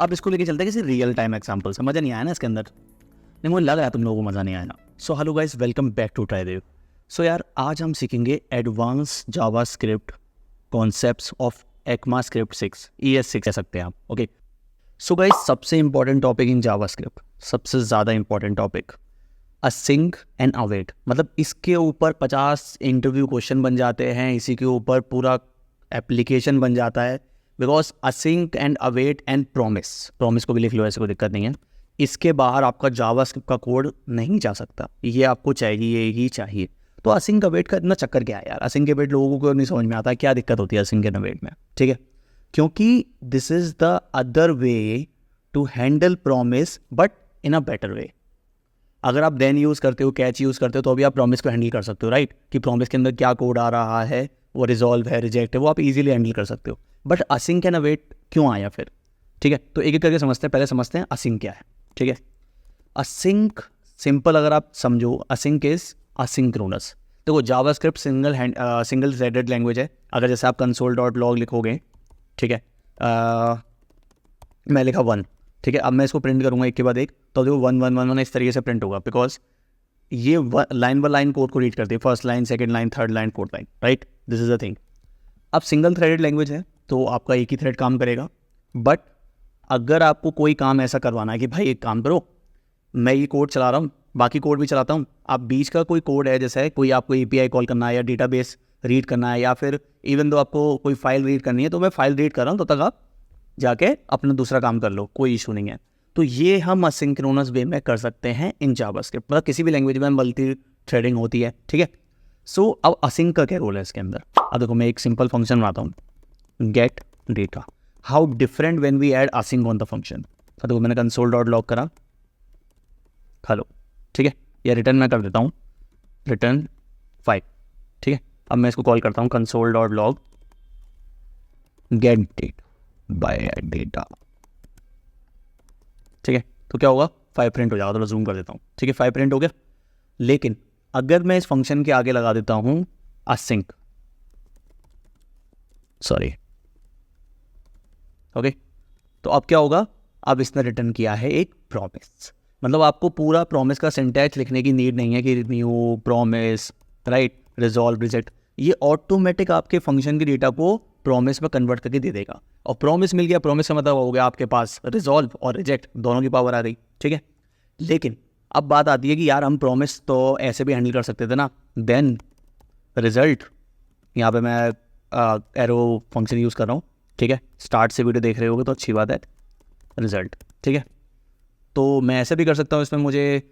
अब इसको लेके चलते हैं किसी रियल टाइम एग्जांपल से। मज़ा नहीं आया ना इसके अंदर? नहीं, मुझे लग रहा है तुम लोगों को मज़ा नहीं आया। So hello guys, welcome back to Tridev. So यार, आज हम सीखेंगे advanced JavaScript concepts of ECMAScript 6, ES6 कह सकते हैं आप। ओके, सो गाइस, सबसे इंपॉर्टेंट टॉपिक इन जावास्क्रिप्ट, सबसे ज़्यादा important topic, async and await. मतलब इसके ऊपर 50 इंटरव्यू क्वेश्चन बन जाते हैं, इसी के ऊपर पूरा एप्लीकेशन बन जाता है। Because async and await and promise को भी लिख लो, ऐसे कोई दिक्कत नहीं है। इसके बाहर आपका जावास्क्रिप्ट का कोड नहीं जा सकता, ये आपको चाहिए ही चाहिए। तो असिंक अवेट का इतना चक्कर क्या है यार? असिंक अवेट लोगों को नहीं समझ में आता क्या दिक्कत होती है असिंक एंड अवेट में, ठीक है? क्योंकि this is the other way to handle promise but in a better way. अगर आप देन यूज़ करते हो, कैच यूज़ करते हो, तो अभी आप प्रॉमिस को हैंडल कर सकते हो, राइट? कि प्रॉमिस के अंदर क्या कोड आ रहा है, वो रिजॉल्व है, रिजेक्ट है, वो आप इजीली हैंडल कर सकते हो। बट असिंक एंड अवेट क्यों आया फिर? ठीक है, तो एक एक करके समझते हैं। पहले समझते हैं असिंक क्या है, ठीक है? असिंक सिंपल अगर आप समझो, असिंक इज असिंक्रोनस। देखो, जावास्क्रिप्ट सिंगल थ्रेडेड लैंग्वेज है। अगर जैसे आप console.log लिखोगे, ठीक है, मैं लिखा 1, ठीक है, अब मैं इसको प्रिंट करूंगा एक के बाद एक, तो देखो 1 1 1 1 इस तरीके से प्रिंट होगा। बिकॉज ये लाइन बाय लाइन कोड को रीड करती है, first line, second line, third line, fourth line, right? This is the thing. अब सिंगल थ्रेडेड लैंग्वेज है तो आपका एक ही थ्रेड काम करेगा। बट अगर आपको कोई काम ऐसा करवाना है कि भाई एक काम करो, मैं ये कोड चला रहा हूँ, बाकी कोड भी चलाता हूँ, आप बीच का कोई कोड है, जैसे कोई आपको API कॉल करना है या डेटाबेस रीड करना है, या फिर इवन दो आपको कोई फाइल रीड करनी है, तो मैं फाइल रीड कर रहा हूँ, तब तक आप जाके अपना दूसरा काम कर लो, कोई इशू नहीं है। तो ये हम असिंक्रोनस वे में कर सकते हैं इन जावास्क्रिप्ट। मतलब किसी भी लैंग्वेज में मल्टी थ्रेडिंग होती है, ठीक है? सो अब असिंक का क्या रोल है इसके अंदर? अब देखो, मैं एक सिंपल फंक्शन बनाता हूँ, get data. How different when we add async on the function. तो देखो, मैंने console.log करा, हेलो, ठीक है, या रिटर्न मैं कर देता हूँ रिटर्न 5, ठीक है? अब मैं इसको कॉल करता हूँ console.log gate data bye data, ठीक है? तो क्या होगा? 5 प्रिंट हो जाएगा। तो जूम कर देता हूँ, ठीक है, 5 प्रिंट हो गया। लेकिन अगर मैं इस फंक्शन के आगे लगा देता हूँ असिंक, सॉरी, ओके, तो अब क्या होगा? अब इसने रिटर्न किया है एक प्रॉमिस। मतलब आपको पूरा प्रॉमिस का सिंटैक्स लिखने की नीड नहीं है कि new promise, right, resolve, reject. ये ऑटोमेटिक आपके फंक्शन की डेटा को प्रॉमिस में कन्वर्ट करके दे देगा। और प्रॉमिस मिल गया, प्रॉमिस का मतलब हो गया आपके पास रिजॉल्व और रिजेक्ट, दोनों की पावर आ गई, ठीक है? लेकिन अब बात आती है कि यार हम प्रॉमिस तो ऐसे भी हैंडल कर सकते थे ना। देन रिजल्ट, यहाँ पे मैं एरो फंक्शन यूज़ कर रहा हूँ, ठीक है? स्टार्ट से वीडियो देख रहे होगे तो अच्छी बात है। रिजल्ट, ठीक है, तो मैं ऐसे भी कर सकता हूँ। इसमें मुझे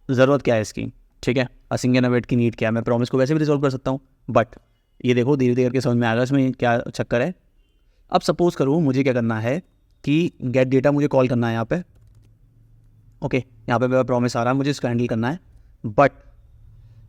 ज़रूरत क्या है इसकी, ठीक है? असिंक एंड अवेट की नीड क्या है? मैं प्रॉमिस को वैसे भी रिजॉल्व कर सकता हूँ। बट ये देखो, धीरे धीरे करके समझ में आएगा इसमें क्या चक्कर है। अब सपोज करो मुझे क्या करना है कि गेट डेटा मुझे कॉल करना है यहाँ पे, ओके, यहाँ पे मेरा प्रॉमिस आ रहा है, मुझे इसको हैंडल करना है। बट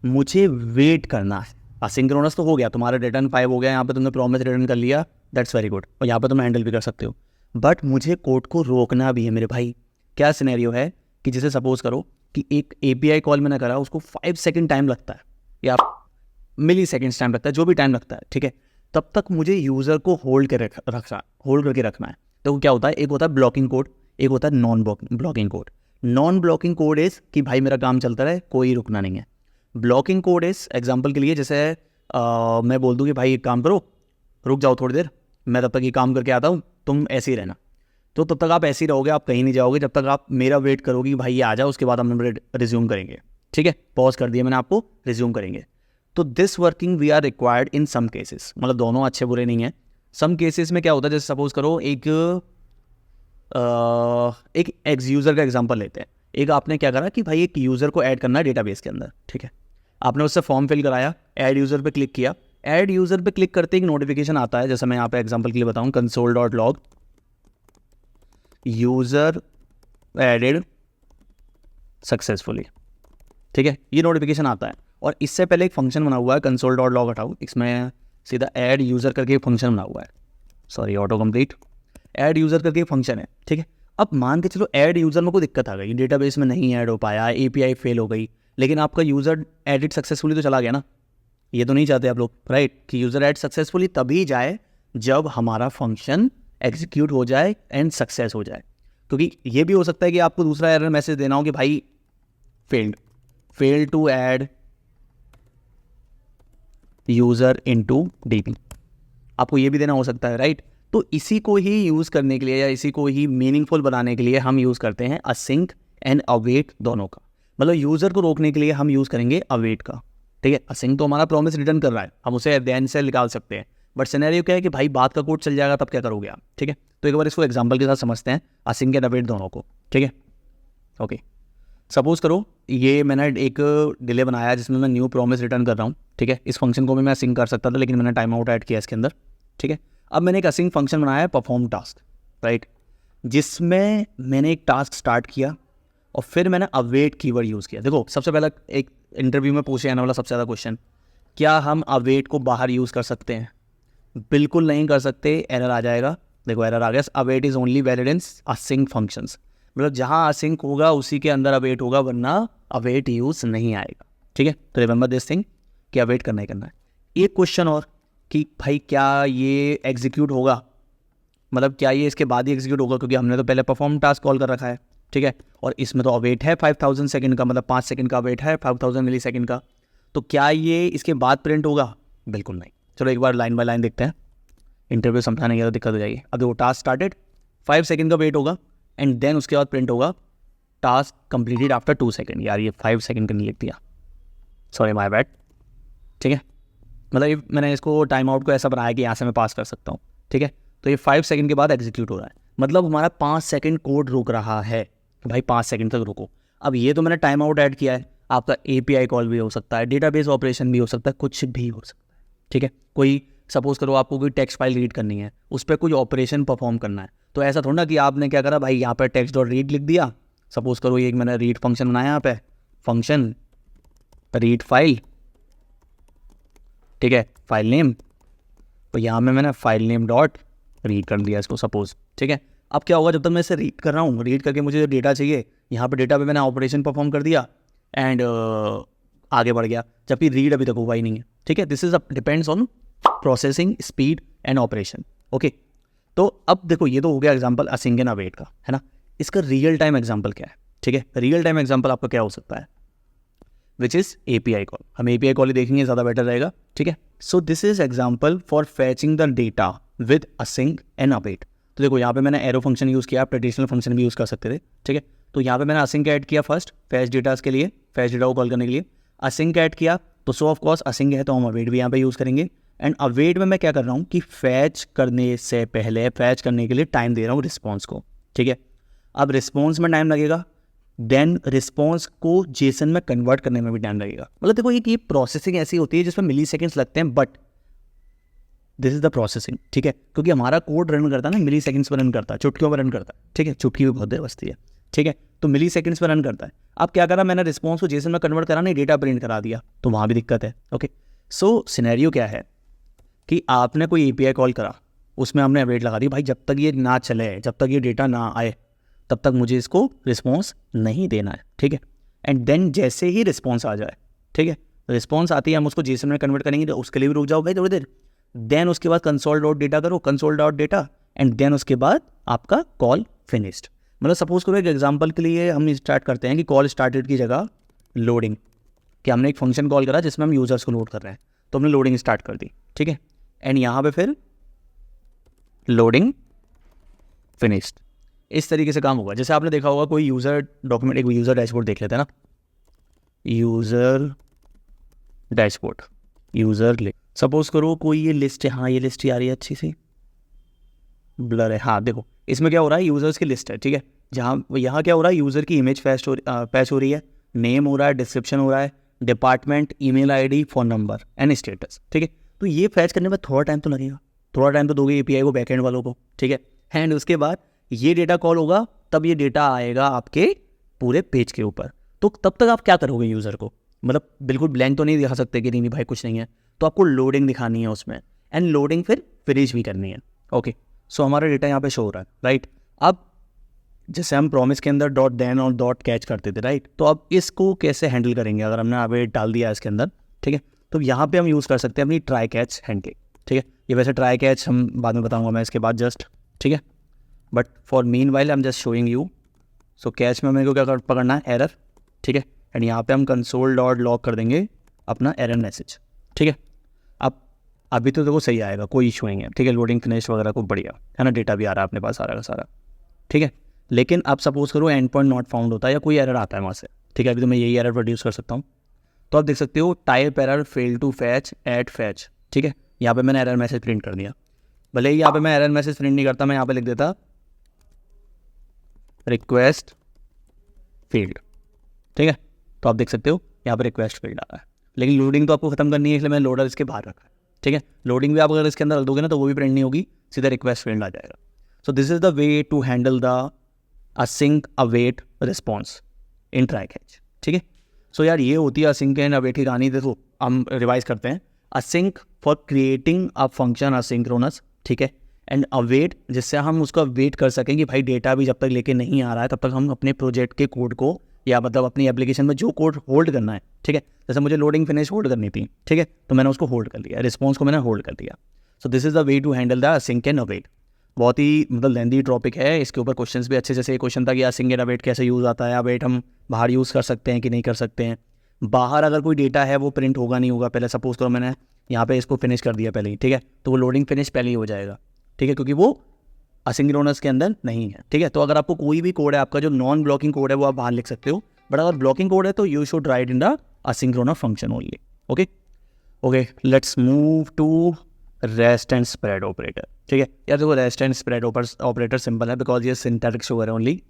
मुझे वेट करना है। असिंक्रोनस तो हो गया, तुम्हारा रिटर्न 5 हो गया, यहाँ पे तुमने प्रॉमिस रिटर्न कर लिया, दैट्स वेरी गुड, और यहाँ पे तुम हैंडल भी कर सकते हो। बट मुझे कोड को रोकना भी है मेरे भाई। क्या सिनेरियो है कि जैसे सपोज करो कि एक API कॉल मैंने करा, उसको 5 सेकंड टाइम लगता है या मिली सेकेंड्स टाइम लगता है, जो भी टाइम लगता है, ठीक है? तब तक मुझे यूज़र को होल्ड करके रखना है। तो क्या होता है? एक होता है ब्लॉकिंग कोड, एक होता है non blocking code. Non blocking code is कि भाई मेरा काम चलता रहे, कोई रुकना नहीं है। ब्लॉकिंग कोड इज, एग्जाम्पल के लिए, जैसे मैं बोल दूँ कि भाई एक काम करो, रुक जाओ थोड़ी देर, मैं तब तक ये काम करके आता हूँ, तुम ऐसे ही रहना। तो तब तक आप ऐसे ही रहोगे, आप कहीं नहीं जाओगे जब तक आप मेरा वेट करोगे कि भाई ये आ जाओ, उसके बाद हम रिज्यूम करेंगे, ठीक है? पॉज कर दिया मैंने आपको, रिज्यूम करेंगे। तो this working we are required in some cases. मतलब दोनों अच्छे बुरे नहीं है। सम केसेस में क्या होता है, जैसे सपोज करो एक एक्स यूज़र का एग्जांपल लेते हैं। एक आपने क्या करा कि भाई एक यूज़र को ऐड करना है डेटाबेस के अंदर, ठीक है? आपने उससे फॉर्म फिल कराया, ऐड यूज़र पे क्लिक किया। ऐड यूज़र पे क्लिक करते एक नोटिफिकेशन आता है, जैसे मैं यहाँ पे एग्जांपल के लिए बताऊँ, console.log यूज़र एडेड सक्सेसफुली, ठीक है? ये नोटिफिकेशन आता है। और इससे पहले एक फंक्शन बना हुआ है console.log, हटाओ, इसमें सीधा ऐड यूज़र करके एक फंक्शन बना हुआ है, sorry, auto complete, add user करके एक फंक्शन है, ठीक है? अब मान के चलो ऐड यूज़र में कोई दिक्कत आ गई, डेटाबेस में नहीं ऐड हो पाया, API फेल हो गई, लेकिन आपका यूज़र एडिट सक्सेसफुली तो चला गया ना। ये तो नहीं चाहते आप लोग, राइट, कि यूज़र ऐड सक्सेसफुली तभी जाए जब हमारा फंक्शन एग्जीक्यूट हो जाए एंड सक्सेस हो जाए। क्योंकि ये भी हो सकता है कि आपको दूसरा एरर मैसेज देना हो कि भाई fail to add user into DB, आपको ये भी देना हो सकता है, राइट। तो इसी को ही यूज़ करने के लिए या इसी को ही मीनिंगफुल बनाने के लिए हम यूज़ करते हैं असिंक एंड अवेट दोनों का। मतलब यूज़र को रोकने के लिए हम यूज़ करेंगे अवेट का, ठीक है। असिंक तो हमारा प्रॉमिस रिटर्न कर रहा है, हम उसे देन से निकाल सकते हैं, बट सिनेरियो क्या है कि भाई बात का कोड चल जाएगा, तब क्या करोगे आप, ठीक है। तो एक बार इसको एग्जाम्पल के साथ समझते हैं, असिंक एंड अवेट दोनों को, ठीक है। ओके, सपोज करो ये मैंने एक डिले बनाया जिसमें मैं न्यू प्रॉमिस रिटर्न कर रहा हूँ, ठीक है। इस फंक्शन को भी मैं असिंक कर सकता था, लेकिन मैंने टाइम आउट ऐड किया इसके अंदर, ठीक है। अब मैंने एक असिंक फंक्शन बनाया है परफॉर्म टास्क, राइट, जिसमें मैंने एक टास्क स्टार्ट किया और फिर मैंने अवेट कीवर्ड यूज़ किया। देखो सबसे पहला एक इंटरव्यू में पूछे जाने वाला सबसे ज़्यादा क्वेश्चन, क्या हम अवेट को बाहर यूज़ कर सकते हैं? बिल्कुल नहीं कर सकते, एरर आ जाएगा। देखो एरर आ गया, await is only valid in async functions, मतलब जहाँ असिंक होगा उसी के अंदर अवेट होगा, वरना अवेट यूज़ नहीं आएगा, ठीक है। तो रिमेंबर दिस थिंग कि अवेट करना ही करना है। एक क्वेश्चन और कि भाई क्या ये एग्जीक्यूट होगा, मतलब क्या ये इसके बाद ही एग्जीक्यूट होगा, क्योंकि हमने तो पहले परफॉर्म टास्क कॉल कर रखा है, ठीक है। और इसमें तो अवेट है 5000 सेकंड का, मतलब 5 सेकंड का अवेट है 5000 मिली सेकंड का, तो क्या ये इसके बाद प्रिंट होगा? बिल्कुल नहीं। चलो एक बार लाइन बाय लाइन देखते हैं, इंटरव्यू समझाने की तो दिक्कत हो जाएगी। अब वो टास्क स्टार्टेड, 5 सेकंड का वेट होगा एंड देन उसके बाद प्रिंट होगा टास्क कंप्लीटेड आफ्टर 2 सेकंड। यार ये 5 सेकंड का नहीं लिख दिया, सॉरी माय बैड, ठीक है। मतलब मैंने इसको टाइम आउट को ऐसा बनाया कि यहाँ से मैं पास कर सकता हूँ, ठीक है। तो ये 5 सेकंड के बाद एग्जीक्यूट हो रहा है, मतलब हमारा 5 सेकंड कोड रुक रहा है, भाई 5 सेकंड तक रुको। अब ये तो मैंने टाइम आउट ऐड किया है, आपका API कॉल भी हो सकता है, डेटाबेस ऑपरेशन भी हो सकता है, कुछ भी हो सकता है, ठीक है। कोई सपोज करो आपको कोई टेक्स्ट फाइल रीड करनी है, उस पर कोई ऑपरेशन परफॉर्म करना है, तो ऐसा थोड़ा ना कि आपने क्या करा भाई यहाँ पर टेक्स्ट डॉट रीड लिख दिया। सपोज करो ये मैंने रीड फंक्शन बनाया, यहाँ पे फंक्शन रीड फाइल, ठीक है, फाइल नेम, तो यहाँ में मैंने फाइल नेम डॉट रीड कर दिया इसको सपोज, ठीक है। अब क्या होगा, जब तक मैं इसे रीड कर रहा हूँ, रीड करके मुझे डेटा चाहिए, यहाँ पे डेटा पे मैंने ऑपरेशन परफॉर्म कर दिया एंड आगे बढ़ गया, जबकि रीड अभी तक हुआ ही नहीं है, ठीक है। This is depends on processing speed and operation, okay. तो अब देखो ये तो हो गया एग्जाम्पल असिंक एंड अवेट का, है ना। इसका रियल टाइम एग्जाम्पल क्या है, ठीक है। रियल टाइम एग्जाम्पल आपका क्या हो सकता है, विच इज़ API कॉल। हम API कॉल ही देखेंगे, ज़्यादा बेटर रहेगा, ठीक है। सो this is example for फैचिंग the data with async and await. तो देखो यहाँ पे मैंने एरो फंक्शन यूज़ किया, आप ट्रेडिशनल फंक्शन भी यूज़ कर सकते थे, ठीक है। तो यहाँ पे मैंने असिंक ऐड किया फर्स्ट, फैच डेटास के लिए, फैच डेटा को कॉल करने के लिए असिंक ऐड किया, तो सो ऑफ कोर्स असिंक है तो हम अवेट भी यहाँ पे यूज़ करेंगे। एंड अवेट में मैं क्या कर रहा हूँ कि फैच करने से पहले, फैच करने के लिए टाइम दे रहा हूँ रिस्पॉन्स को, ठीक है। अब रिस्पॉन्स में टाइम लगेगा, देन रिस्पॉन्स को जेसन में कन्वर्ट करने में भी टाइम लगेगा। मतलब देखो ये प्रोसेसिंग ऐसी होती है जिसमें मिली सेकेंड्स लगते हैं, but this is the processing, ठीक है। क्योंकि हमारा कोड रन करता है ना मिली सेकेंड्स पर रन करता है, चुटकियों पर रन करता है, ठीक है। चुटकी भी बहुत देर बचती है, ठीक है। तो मिली सेकेंड्स पर रन करता है। अब क्या करा मैंने, रिस्पॉन्स को जेसन में कन्वर्ट करा नहीं, डेटा प्रिंट करा दिया, तो वहाँ भी दिक्कत है, ओके। सो सिनेरियो क्या है कि आपने कोई API कॉल करा, उसमें हमने अवेट लगा दी, भाई जब तक ये ना चले, जब तक ये डेटा ना आए, तब तक मुझे इसको रिस्पॉन्स नहीं देना है, ठीक है। एंड देन जैसे ही रिस्पॉन्स आ जाए, ठीक है, रिस्पॉन्स आती है हम उसको जेसन में कन्वर्ट करेंगे, तो उसके लिए भी रुक जाओ भाई थोड़ी देर। देन उसके बाद कंसोल डॉट डेटा करो, console dot data, and then उसके बाद आपका कॉल फिनिश्ड। मतलब सपोज करो एक एग्जांपल के लिए हम स्टार्ट करते हैं कि कॉल स्टार्टेड की जगह लोडिंग, कि हमने एक फंक्शन कॉल करा जिसमें हम यूजर्स को लोड कर रहे हैं, तो हमने लोडिंग स्टार्ट कर दी, ठीक है। एंड यहाँ पे फिर लोडिंग फिनिश्ड, इस तरीके से काम होगा। जैसे आपने देखा होगा कोई यूज़र डॉक्यूमेंट, एक यूज़र डैशबोर्ड देख लेते हैं ना, user dashboard, user list, suppose करो कोई ये लिस्ट है, हाँ ये लिस्ट ही आ रही है, अच्छी सी ब्लर है, हाँ देखो इसमें क्या हो रहा है, यूज़र्स की लिस्ट है, ठीक है। जहाँ यहाँ क्या हो रहा है, यूज़र की इमेज पैच हो रही है, नेम हो रहा है, डिस्क्रिप्शन हो रहा है, department, email ID, phone number and status, ठीक है। तो ये फैच करने में थोड़ा टाइम तो लगेगा, थोड़ा टाइम तो दोगे API को, बैकएंड वालों को, ठीक है। एंड उसके बाद ये डेटा कॉल होगा, तब ये डेटा आएगा आपके पूरे पेज के ऊपर। तो तब तक आप क्या करोगे यूज़र को, मतलब बिल्कुल ब्लैंक तो नहीं दिखा सकते कि नहीं भाई कुछ नहीं है, तो आपको लोडिंग दिखानी है उसमें, एंड लोडिंग फिर फिनिश भी करनी है, ओके। सो हमारा डेटा यहाँ पे शो हो रहा है, राइट। अब जैसे हम प्रॉमिस के अंदर डॉट देन और डॉट कैच करते थे, राइट, तो अब इसको कैसे हैंडल करेंगे अगर हमने अवेट डाल दिया इसके अंदर, ठीक है। तो यहाँ पे हम यूज़ कर सकते हैं अपनी ट्राई कैच हैंडलिंग, ठीक है। ये वैसे ट्राई कैच हम बाद में बताऊँगा मैं इसके बाद, जस्ट ठीक है, but for mean while I am just showing you. So catch में मेरे को क्या पकड़ना है, एरर. ठीक है, एंड यहाँ पे हम कंसोल डॉट लॉग कर देंगे अपना एरर मैसेज. ठीक है, अब अभी तो देखो सही आएगा, कोई इशू नहीं है. ठीक है, लोडिंग फिनिश वगैरह को बढ़िया है ना, डेटा भी आ रहा है अपने पास सारा का सारा. ठीक है, लेकिन आप सपोज करो एंड पॉइंट नॉट फाउंड होता है या कोई एरर आता है वहाँ से. ठीक है, अभी तो मैं यही एरर प्रोड्यूस कर सकता हूँ. तो आप देख सकते हो type error fail to fetch at fetch. ठीक है, यहाँ पे मैंने एरर मैसेज प्रिंट कर दिया. भले ही यहाँ पे मैं एरर मैसेज प्रिंट नहीं करता, मैं यहाँ पे लिख देता रिक्वेस्ट फील्ड. ठीक है, तो आप देख सकते हो यहाँ पे रिक्वेस्ट फील्ड आ रहा है, लेकिन लोडिंग तो आपको खत्म करनी है, इसलिए मैंने लोडर इसके बाहर रखा है. ठीक है, लोडिंग भी आप अगर इसके अंदर रख दोगे ना तो वो भी प्रिंट नहीं होगी, सीधा रिक्वेस्ट फील्ड आ जाएगा. So this is the way to handle the async await response in try catch. ठीक है, सो यार ये होती है async एंड await की कहानी. देखो हम रिवाइज करते हैं. async for creating a function asynchronous. ठीक है, एंड await जिससे हम उसका वेट कर सकें कि भाई डेटा भी जब तक लेके नहीं आ रहा है तब तक हम अपने प्रोजेक्ट के कोड को या मतलब अपनी एप्लीकेशन में जो कोड होल्ड करना है. ठीक है, जैसे मुझे लोडिंग फिनिश होल्ड करनी थी. ठीक है, तो मैंने उसको होल्ड कर लिया, रिस्पॉन्स को मैंने होल्ड कर दिया. So this is the way to handle the async and await. बहुत ही मतलब लेंदी टॉपिक है, इसके ऊपर क्वेश्चंस भी अच्छे. जैसे ये क्वेश्चन था कि async एंड await कैसे यूज़ आता है, अवेट हम बाहर यूज़ कर सकते हैं कि नहीं कर सकते हैं. बाहर अगर कोई डेटा है वो प्रिंट होगा नहीं होगा. पहले सपोज करो मैंने यहाँ पे इसको फिनिश कर दिया पहले ही. ठीक है, तो वो लोडिंग फिनिश पहले ही हो जाएगा. ठीक है, क्योंकि वो असिंक्रोनस के अंदर नहीं है. ठीक है, तो अगर आपको कोई भी कोड है आपका जो नॉन ब्लॉकिंग कोड है वो आप बाहर लिख सकते हो, बट अगर ब्लॉकिंग कोड है तो you should write in the asynchronous function only. Okay okay, let's move to rest and spread operator. ठीक है यार, देखो rest and spread operator simple है बिकॉज ये सिंटैक्टिक शुगर है ओनली.